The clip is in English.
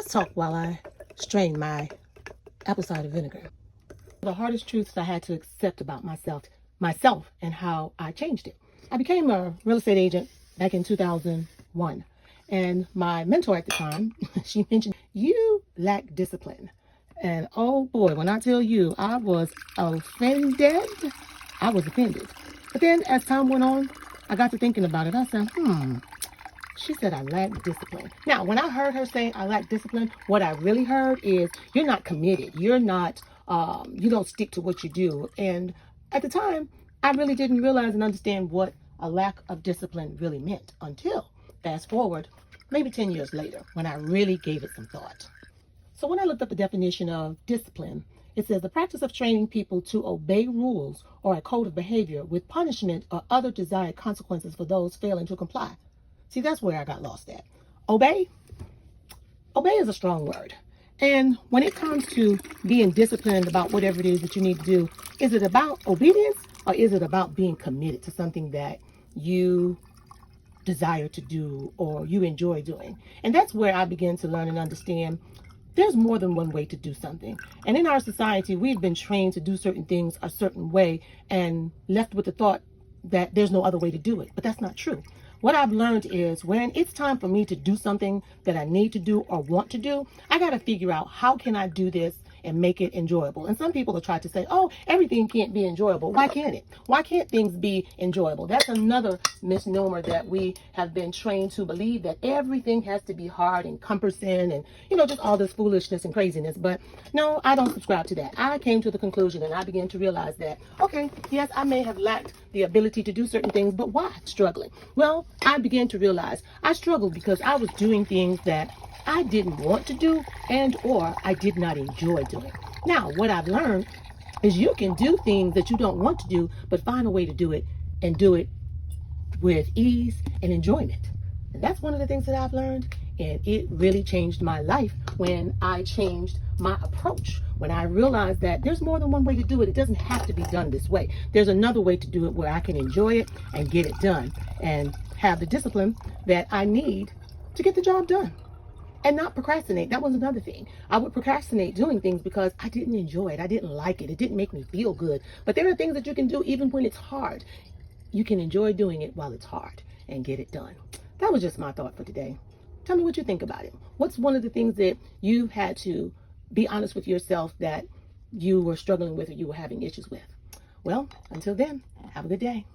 Let's talk while I strain my apple cider vinegar. The hardest truths I had to accept about myself and how I changed it. I became a real estate agent back in 2001. And my mentor at the time, she mentioned, you lack discipline. And oh boy, when I tell you, I was offended. I was offended. But then as time went on, I got to thinking about it. I said, she said I lack discipline. Now, when I heard her say I lack discipline, what I really heard is you're not committed. You're not, you don't stick to what you do. And at the time, I really didn't realize and understand what a lack of discipline really meant until fast forward, maybe 10 years later, when I really gave it some thought. So when I looked up the definition of discipline, it says the practice of training people to obey rules or a code of behavior with punishment or other desired consequences for those failing to comply. See, that's where I got lost at. Obey is a strong word. And when it comes to being disciplined about whatever it is that you need to do, is it about obedience or is it about being committed to something that you desire to do or you enjoy doing? And that's where I began to learn and understand there's more than one way to do something. And in our society, we've been trained to do certain things a certain way and left with the thought that there's no other way to do it. But that's not true. What I've learned is when it's time for me to do something that I need to do or want to do, I got to figure out how can I do this and make it enjoyable. And some people have tried to say, oh, everything can't be enjoyable. Why can't it? Why can't things be enjoyable? That's another misnomer that we have been trained to believe, that everything has to be hard and cumbersome and, just all this foolishness and craziness. But no, I don't subscribe to that. I came to the conclusion and I began to realize that, okay, yes, I may have lacked the ability to do certain things, but why struggling? Well, I began to realize I struggled because I was doing things that I didn't want to do and or I did not enjoy doing. Now, what I've learned is you can do things that you don't want to do, but find a way to do it and do it with ease and enjoyment. And that's one of the things that I've learned. And it really changed my life when I changed my approach. When I realized that there's more than one way to do it. It doesn't have to be done this way. There's another way to do it where I can enjoy it and get it done and have the discipline that I need to get the job done. And not procrastinate. That was another thing. I would procrastinate doing things because I didn't enjoy it. I didn't like it. It didn't make me feel good. But there are things that you can do even when it's hard. You can enjoy doing it while it's hard and get it done. That was just my thought for today. Tell me what you think about it. What's one of the things that you've had to be honest with yourself that you were struggling with or you were having issues with? Well, until then, have a good day.